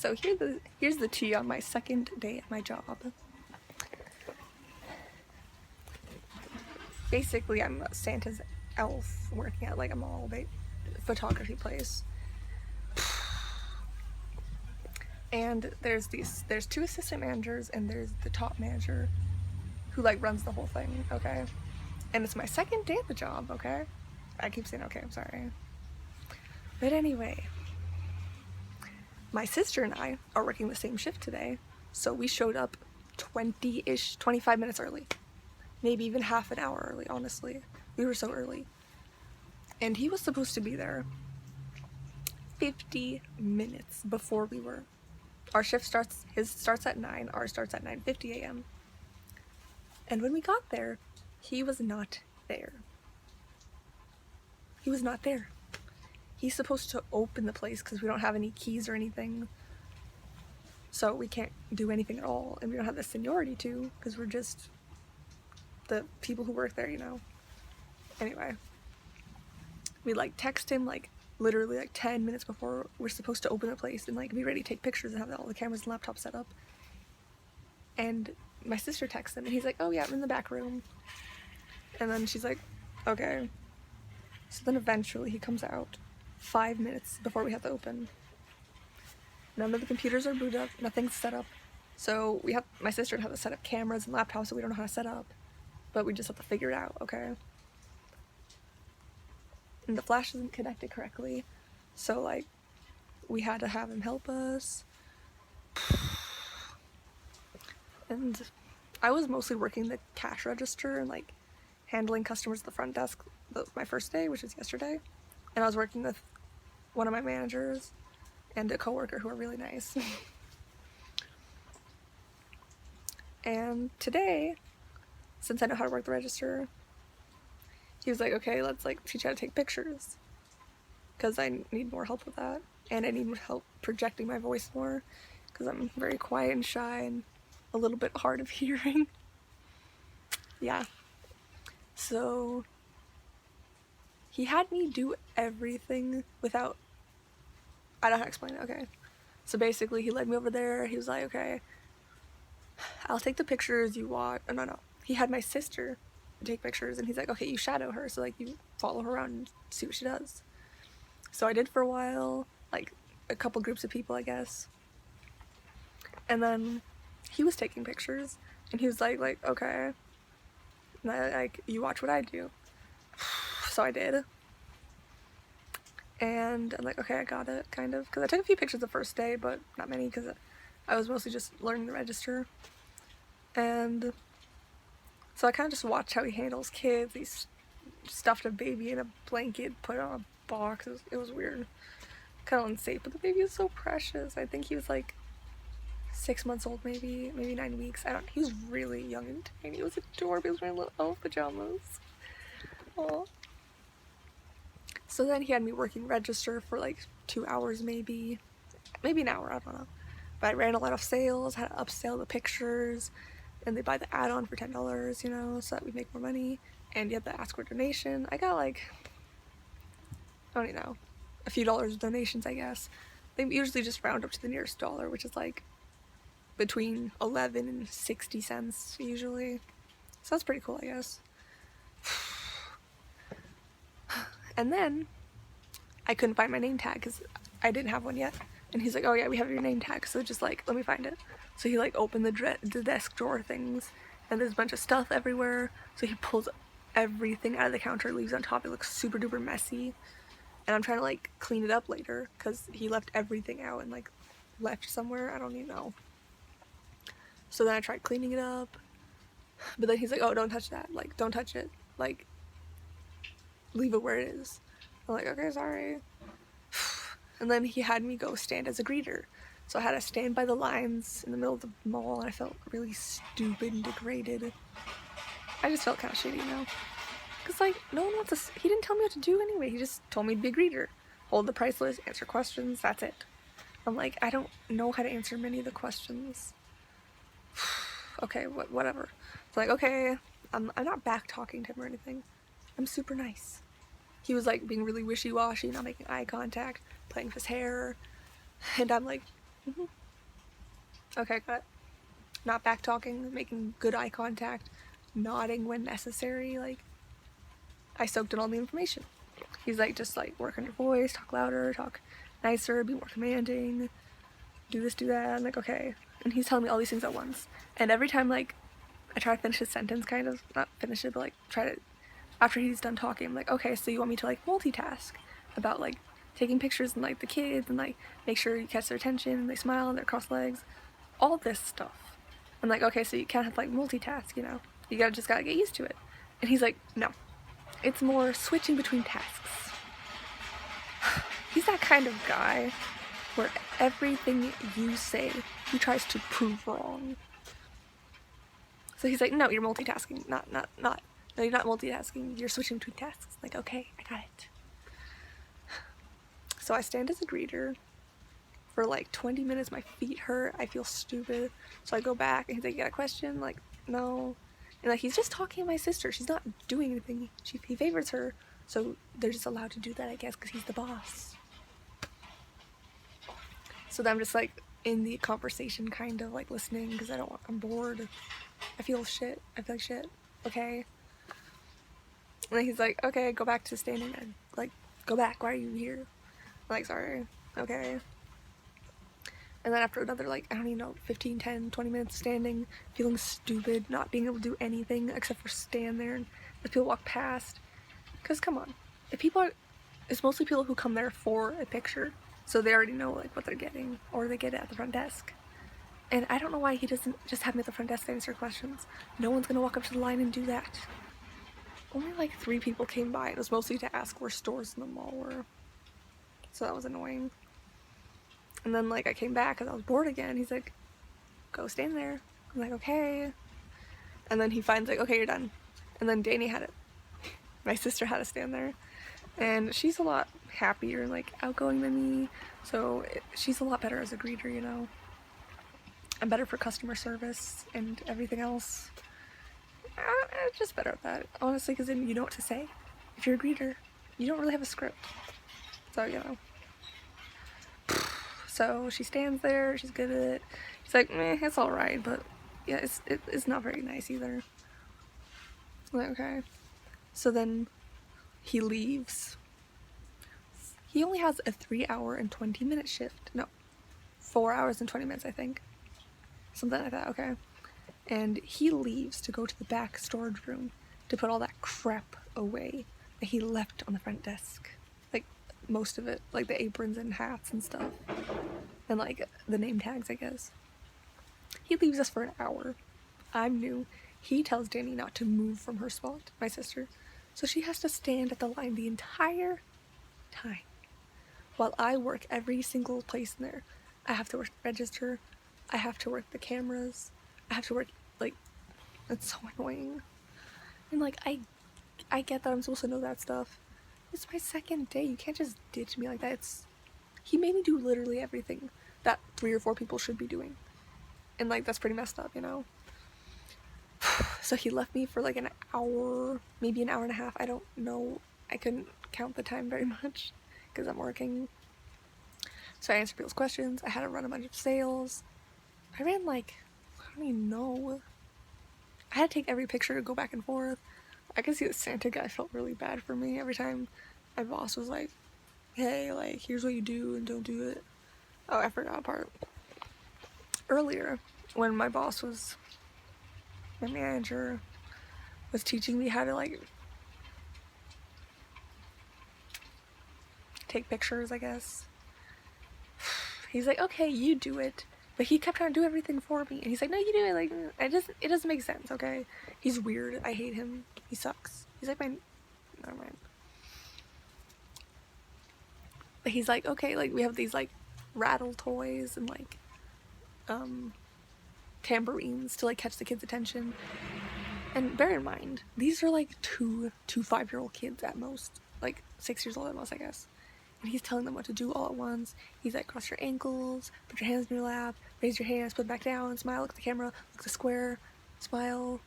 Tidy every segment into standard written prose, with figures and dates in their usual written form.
So here's the tea on my second day at my job. Basically, I'm Santa's elf working at like a mall photography place. And there's two assistant managers and there's the top manager who like runs the whole thing, okay? And it's my second day at the job, okay? I keep saying okay, I'm sorry. But anyway, my sister and I are working the same shift today, so we showed up 25 minutes early. Maybe even half an hour early, honestly. We were so early. And he was supposed to be there 50 minutes before we were. Our shift starts, his starts at 9, ours starts at 9:50 a.m. And when we got there, he was not there. He was not there. He's supposed to open the place because we don't have any keys or anything. So we can't do anything at all. And we don't have the seniority to because we're just the people who work there, you know. Anyway, we like text him like literally like 10 minutes before we're supposed to open the place and like be ready to take pictures and have all the cameras and laptops set up. And my sister texts him and he's like, oh yeah, I'm in the back room. And then she's like, okay. So then eventually he comes out 5 minutes before we have to open. None of the computers are booted up, nothing's set up. So my sister would have to set up cameras and laptops that we don't know how to set up. But we just have to figure it out, okay? And the flash isn't connected correctly. So like, we had to have him help us. And I was mostly working the cash register and like handling customers at the front desk my first day, which is yesterday. And I was working with one of my managers and a coworker who are really nice. And today, since I know how to work the register, he was like, okay, let's like teach you how to take pictures. Because I need more help with that. And I need help projecting my voice more. Because I'm very quiet and shy and a little bit hard of hearing. Yeah. So he had me do everything without, I don't know how to explain it, okay. So basically he led me over there, he was like, okay, I'll take the pictures you want, no. He had my sister take pictures and he's like, okay, you shadow her, so like you follow her around and see what she does. So I did for a while, like a couple groups of people, I guess. And then he was taking pictures and he was like, okay, like you watch what I do. So I did. And I'm like, okay, I got it, kind of. Because I took a few pictures the first day, but not many because I was mostly just learning the register. And so I kind of just watched how he handles kids. He stuffed a baby in a blanket, put it on a box. It was weird. Kind of unsafe, but the baby is so precious. I think he was like 6 months old, maybe 9 weeks. He was really young and tiny. He was adorable. He was wearing little elf pajamas. Aww. So then he had me working register for like 2 hours, maybe an hour, I don't know. But I ran a lot of sales, had to upsell the pictures, and they buy the add-on for $10, you know, so that we make more money. And you have to ask for a donation. I got like, I don't even know, a few dollars of donations, I guess. They usually just round up to the nearest dollar, which is like between 11 and 60 cents usually. So that's pretty cool, I guess. And then I couldn't find my name tag because I didn't have one yet. And he's like, oh yeah, we have your name tag. So just like, let me find it. So he like opened the desk drawer things and there's a bunch of stuff everywhere. So he pulls everything out of the counter, leaves it on top. It looks super duper messy. And I'm trying to like clean it up later because he left everything out and like left somewhere. I don't even know. So then I tried cleaning it up. But then he's like, oh, don't touch that. Like, don't touch it. Like, leave it where it is. I'm like, okay, sorry. And then he had me go stand as a greeter. So I had to stand by the lines in the middle of the mall and I felt really stupid and degraded. I just felt kind of shitty, you know? Because like, no one wants to, he didn't tell me what to do anyway. He just told me to be a greeter. Hold the price list, answer questions, that's it. I'm like, I don't know how to answer many of the questions. Okay, whatever. It's like, okay, I'm not back talking to him or anything. I'm super nice. He was like being really wishy-washy, not making eye contact, playing with his hair, and I'm like Okay, got it. Not back talking, making good eye contact, nodding when necessary. Like, I soaked in all the information. He's like, just like work on your voice, talk louder, talk nicer, be more commanding, do this, do that. I'm like, okay. And he's telling me all these things at once. And every time, like, I try to finish his sentence, kind of, not finish it, but like try to, after he's done talking, I'm like, okay, so you want me to like multitask about like taking pictures and like the kids and like make sure you catch their attention and they smile and they're cross legs, all this stuff. I'm like, okay, so you can't have like multitask, you know, you gotta get used to it. And he's like, no, it's more switching between tasks. He's that kind of guy where everything you say he tries to prove wrong. So he's like, no, you're multitasking. Not. No, you're not multitasking. You're switching between tasks. Like, okay, I got it. So I stand as a greeter for like 20 minutes. My feet hurt. I feel stupid. So I go back and he's like, you got a question? Like, no. And like, he's just talking to my sister. She's not doing anything. He favors her. So they're just allowed to do that, I guess, because he's the boss. So then I'm just like in the conversation, kind of like listening because I'm bored. I feel shit. I feel like shit. Okay. And then he's like, okay, go back to standing there. Like, go back. Why are you here? I'm like, sorry. Okay. And then after another, like, I don't even know, 15, 10, 20 minutes standing, feeling stupid, not being able to do anything except for stand there and as people walk past. Because, come on. It's mostly people who come there for a picture. So they already know, like, what they're getting. Or they get it at the front desk. And I don't know why he doesn't just have me at the front desk to answer questions. No one's gonna walk up to the line and do that. Only like 3 people came by. It was mostly to ask where stores in the mall were. So that was annoying. And then like I came back because I was bored again. He's like, go stand there. I'm like, okay. And then he finds like, okay, you're done. And then Danny had it. My sister had to stand there. And she's a lot happier and like outgoing than me. So she's a lot better as a greeter, you know. I'm better for customer service and everything else. Just better at that, honestly, because then you know what to say. If you're a greeter, you don't really have a script. So, you know. So she stands there, she's good at it. She's like, meh, it's alright, but yeah, it's not very nice either. I'm like, okay. So then he leaves. He only has a 3-hour and 20-minute shift. No, 4 hours and 20 minutes, I think. Something like that, okay. And he leaves to go to the back storage room to put all that crap away that he left on the front desk. Like, most of it. Like, the aprons and hats and stuff. And, like, the name tags, I guess. He leaves us for an hour. I'm new. He tells Danny not to move from her spot, my sister. So she has to stand at the line the entire time. While I work every single place in there. I have to work the register. I have to work the cameras. I have to work, like, it's so annoying. And, like, I get that I'm supposed to know that stuff. It's my second day. You can't just ditch me like that. He made me do literally everything that 3 or 4 people should be doing. And, like, that's pretty messed up, you know? So he left me for, like, an hour, maybe an hour and a half. I don't know. I couldn't count the time very much because I'm working. So I answered people's questions. I had to run a bunch of sales. I ran, like, I don't even know. I had to take every picture to go back and forth. I could see the Santa guy felt really bad for me every time my boss was like, hey, like, here's what you do and don't do it. Oh, I forgot a part. Earlier, when my manager was teaching me how to, like, take pictures, I guess. He's like, okay, you do it. But he kept trying to do everything for me. And he's like, no, you do it. Like, it doesn't make sense, okay? He's weird. I hate him. He sucks. He's like never mind. But he's like, okay, like, we have these, like, rattle toys and, like, tambourines to, like, catch the kids' attention. And bear in mind, these are, like, 2 to 5-year-old kids at most. Like, 6 years old at most, I guess. And he's telling them what to do all at once. He's like, cross your ankles, put your hands in your lap, raise your hands, put them back down, smile, look at the camera, look at the square, smile.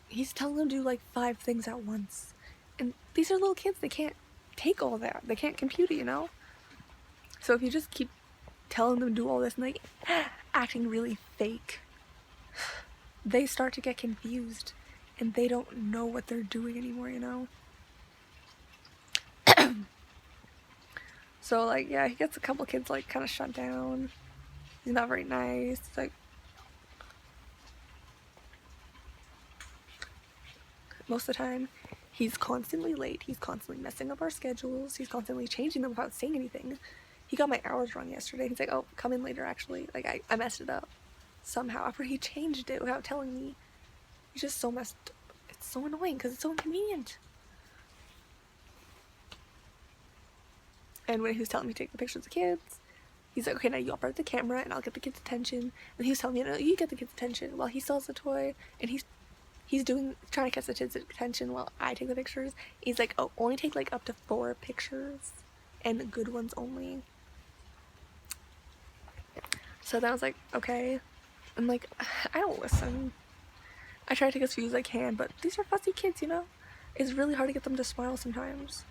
He's telling them to do like 5 things at once. And these are little kids, they can't take all that. They can't compute it, you know? So if you just keep telling them to do all this and like acting really fake, they start to get confused and they don't know what they're doing anymore, you know? So like, yeah, he gets a couple kids like kind of shut down. He's not very nice. It's like, most of the time he's constantly late. He's constantly messing up our schedules. He's constantly changing them without saying anything. He got my hours wrong yesterday. He's like, oh, come in later actually. Like I messed it up somehow after he changed it without telling me. He's just so messed up. It's so annoying because it's so inconvenient. And when he was telling me to take the pictures of the kids, he's like, okay, now you operate the camera and I'll get the kids' attention. And he was telling me, no, you get the kids' attention while he sells the toy. And he's trying to catch the kids' attention while I take the pictures. He's like, oh, only take like up to 4 pictures and the good ones only. So then I was like, okay. And like, I don't listen. I try to take as few as I can, but these are fussy kids, you know? It's really hard to get them to smile sometimes.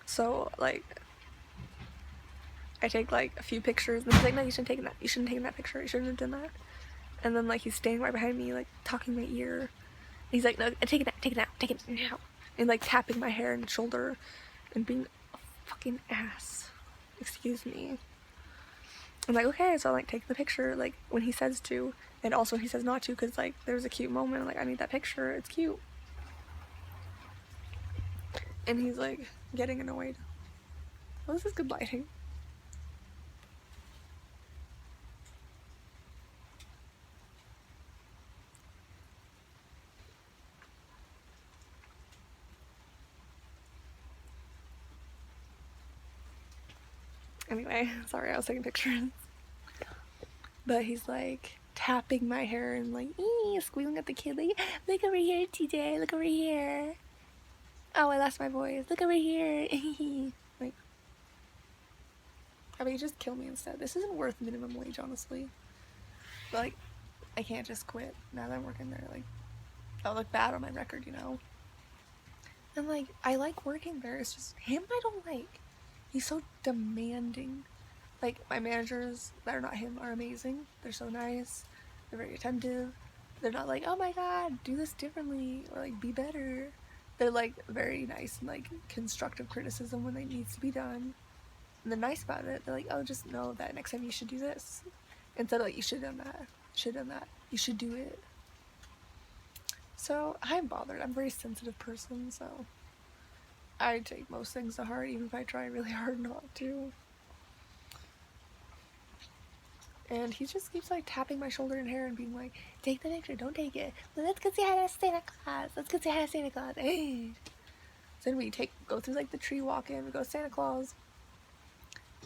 So like, I take like a few pictures and he's like, no, you shouldn't have taken that. You shouldn't have taken that picture. You shouldn't have done that. And then like he's standing right behind me, like talking in my ear. And he's like, no, take it now. And like tapping my hair and shoulder and being a fucking ass. Excuse me. I'm like, okay, so I like take the picture like when he says to, and also when he says not to, because like there's a cute moment, like I need that picture, it's cute. And he's like getting annoyed. Oh, this is good lighting. Anyway, sorry, I was taking pictures. But he's like tapping my hair and like squealing at the kid, like, look over here, TJ, look over here. Oh, I lost my voice. Look over here. Like, I mean, just kill me instead. This isn't worth minimum wage, honestly. But like, I can't just quit now that I'm working there. Like, I'll look bad on my record, you know? And like, I like working there. It's just him I don't like. He's so demanding. Like, my managers that are not him are amazing. They're so nice. They're very attentive. They're not like, oh my god, do this differently, or like, be better. They're like very nice and like constructive criticism when it needs to be done. And they're nice about it. They're like, oh, just know that next time you should do this. Instead of like, you should have done that. You should have done that. You should do it. So, I'm bothered. I'm a very sensitive person, so I take most things to heart, even if I try really hard not to. And he just keeps like tapping my shoulder and hair and being like, take the picture, don't take it. Let's go say hi to Santa Claus. Let's go say hi to Santa Claus. Hey. So then we go through like the tree walk in, we go to Santa Claus.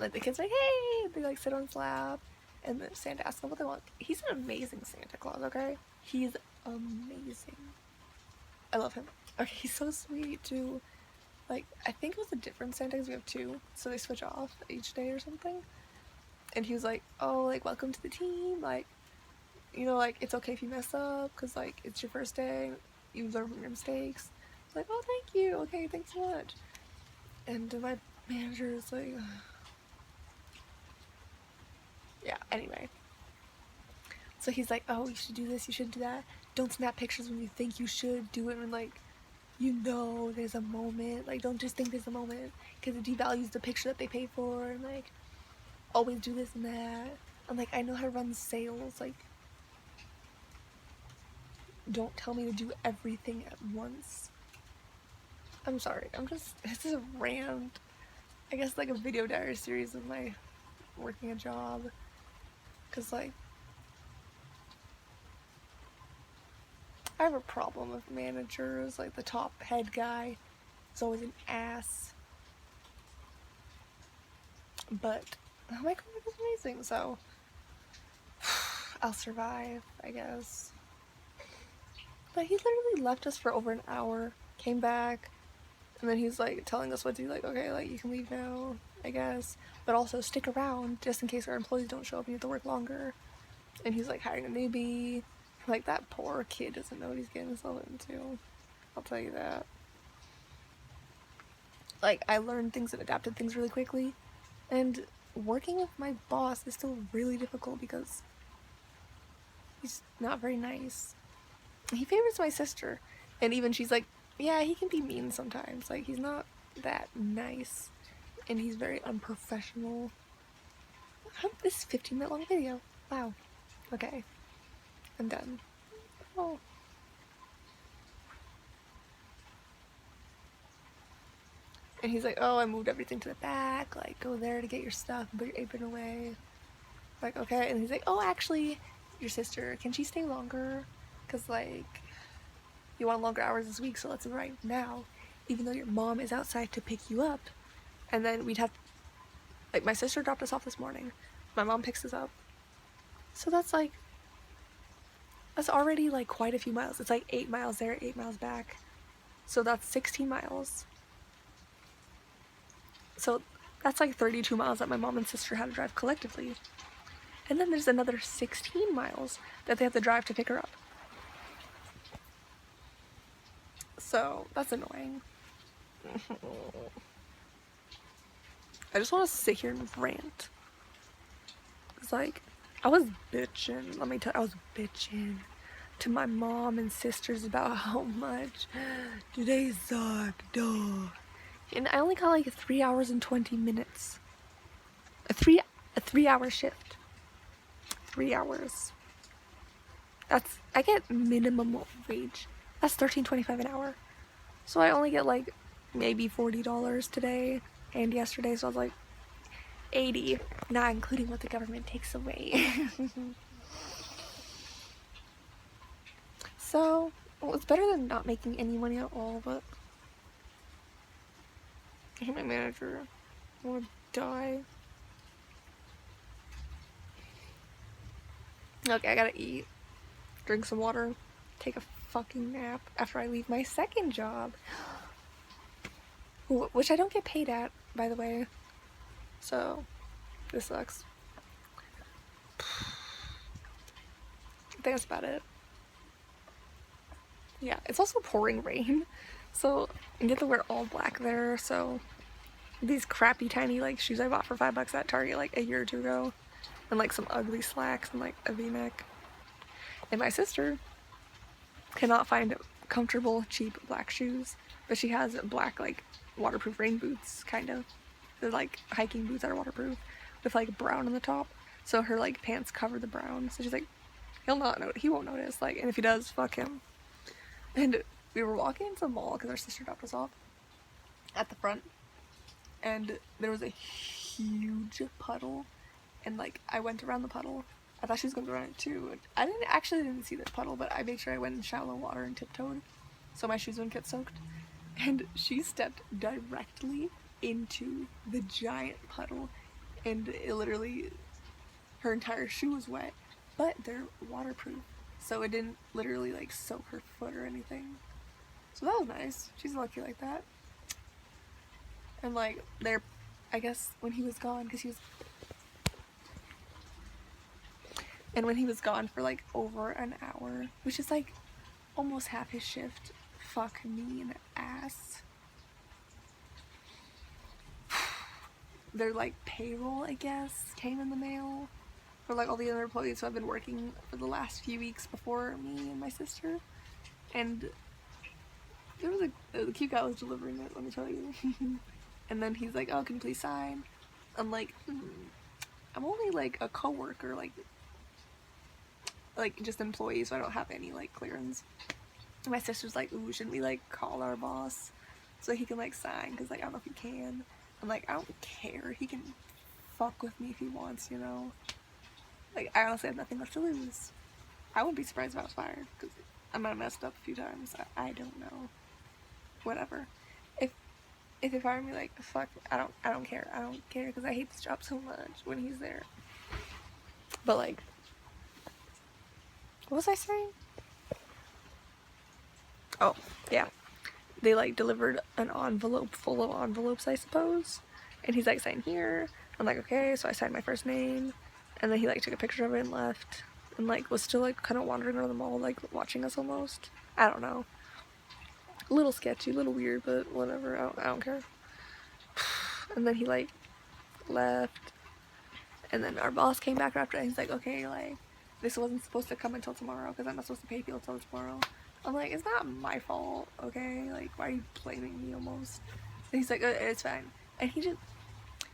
Like the kids are like, hey, they like sit on his lap. And then Santa asks them what they want. He's an amazing Santa Claus, okay? He's amazing. I love him. Okay, he's so sweet too. Like, I think it was a different Santa because we have 2, so they switch off each day or something. And he was like, oh, like, welcome to the team, like, you know, like, it's okay if you mess up, because, like, it's your first day, you learn from your mistakes. It's like, oh, thank you, okay, thanks so much. And my manager is like, ugh. Yeah, anyway. So he's like, oh, you should do this, you should do that. Don't snap pictures when you think you should. Do it when, like, you know there's a moment. Like, don't just think there's a moment, because it devalues the picture that they paid for, and, like, always do this and that. I'm like, I know how to run sales. Like, don't tell me to do everything at once. I'm sorry. This is a rant. I guess like a video diary series of my working a job. Cause like, I have a problem with managers. Like the top head guy is always an ass. But my coworker is amazing, so I'll survive, I guess. But he literally left us for over an hour, came back, and then he's like telling us what to do, like, okay, like you can leave now, I guess, but also stick around just in case our employees don't show up and you have to work longer. And he's like hiring a newbie. Like, that poor kid doesn't know what he's getting himself into. I'll tell you that. Like, I learned things and adapted things really quickly, and working with my boss is still really difficult because he's not very nice. He favors my sister, and even she's like, yeah, he can be mean sometimes. Like, he's not that nice, and he's very unprofessional. This 15-minute long video. Wow. Okay. I'm done. Oh. And he's like, oh, I moved everything to the back. Like, go there to get your stuff and put your apron away. Like, okay. And he's like, oh, actually, your sister, can she stay longer? Because, like, you want longer hours this week, so let's right now. Even though your mom is outside to pick you up. And then we'd have, like, my sister dropped us off this morning. My mom picks us up. So that's, like, that's already, like, quite a few miles. It's, like, 8 miles there, 8 miles back. So that's 16 miles. So that's like 32 miles that my mom and sister had to drive collectively. And then there's another 16 miles that they have to drive to pick her up. So that's annoying. I just want to sit here and rant. It's like, I was bitching, let me tell you, I was bitching to my mom and sisters about how much today sucked, duh. And I only got like 3 hours and 20 minutes. A 3-hour shift. 3 hours. That's, I get minimum wage. That's $13.25 an hour. So I only get like maybe $40 today and yesterday, so I was like 80, not including what the government takes away. So, well, it's better than not making any money at all, but I hate my manager. I want to die. Okay, I gotta eat, drink some water, take a fucking nap after I leave my second job. Which I don't get paid at, by the way. So, this sucks. I think that's about it. Yeah, it's also pouring rain. So, I get to wear all black there, so these crappy tiny like shoes I bought for $5 at Target like a year or two ago, and like some ugly slacks and like a v-neck. And my sister cannot find comfortable cheap black shoes, but she has black like waterproof rain boots, kind of. They're like hiking boots that are waterproof with like brown on the top, so her like pants cover the brown. So she's like, he won't notice, like, and if he does, fuck him. And we were walking into the mall because our sister dropped us off at the front, and there was a huge puddle, and like I went around the puddle. I thought she was going to go around it too. I didn't see the puddle, but I made sure I went in shallow water and tiptoed so my shoes wouldn't get soaked. And she stepped directly into the giant puddle, and it literally, her entire shoe was wet, but they're waterproof, so it didn't literally like soak her foot or anything. So that was nice. She's lucky like that. And like there, I guess when he was gone, because he was, and when he was gone for like over an hour, which is like almost half his shift, fuck me in the ass. Their like payroll, I guess, came in the mail for like all the other employees who have been working for the last few weeks before me and my sister. And there was a cute guy was delivering it, let me tell you. And then he's like, oh, can you please sign? I'm like, I'm only like a coworker, like just employee, so I don't have any like clearance. And my sister's like, ooh, shouldn't we like call our boss so he can like sign? Because like I don't know if he can. I'm like, I don't care. He can fuck with me if he wants, you know? Like, I honestly have nothing left to lose. I wouldn't be surprised if I was fired, because I might have messed up a few times. I don't know. Whatever. If they fire me, like, fuck, I don't care. I don't care, because I hate this job so much when he's there. But, like, what was I saying? Oh, yeah. They like delivered an envelope full of envelopes, I suppose. And he's like, sign here. I'm like, okay, so I signed my first name. And then he like took a picture of it and left. And like was still like kind of wandering around the mall, like watching us almost. I don't know. A little sketchy, a little weird, but whatever. I don't care. And then he like left. And then our boss came back after, and he's like, okay, like, this wasn't supposed to come until tomorrow because I'm not supposed to pay people until tomorrow. I'm like, it's not my fault, okay? Like, why are you blaming me almost? And he's like, it's fine. And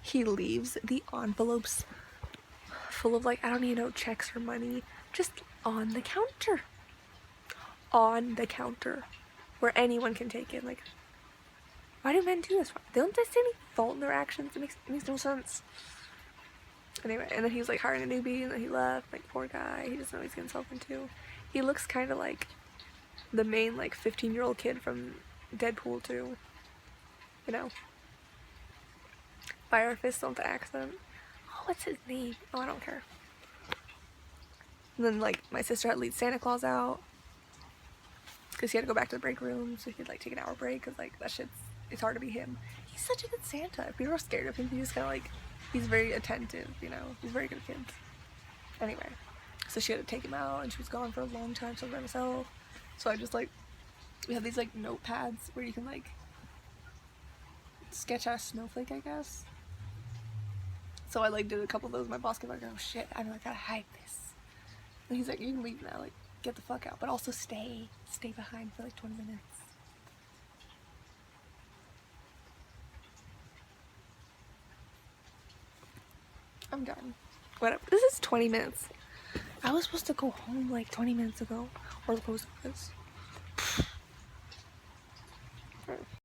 he leaves the envelopes full of, like, I don't even know, checks or money, just on the counter. On the counter. Where anyone can take it. Like, why do men do this? Don't they see any fault in their actions? It makes no sense. Anyway, and then he was like hiring a newbie, and then he left. Like, poor guy. He doesn't know what he's getting himself into. He looks kind of like the main, like, 15-year-old kid from Deadpool 2. You know? Fire Fist on the accent. Oh, what's his name? Oh, I don't care. And then, like, my sister had to lead Santa Claus out. Because he had to go back to the break room, so he could, like, take an hour break. Because, like, that it's hard to be him. He's such a good Santa. If you're scared of him, he's just kind of, like, he's very attentive, you know? He's very good with kids. Anyway, so she had to take him out, and she was gone for a long time, so I was by myself. So I just, like, we have these, like, notepads where you can, like, sketch out a snowflake, I guess. So I, like, did a couple of those. My boss came like, oh shit, I really gotta hide this. And he's like, you can leave now, like, get the fuck out. But also stay behind for, like, 20 minutes. I'm done. Whatever. This is 20 minutes. I was supposed to go home, like, 20 minutes ago. Or the post office.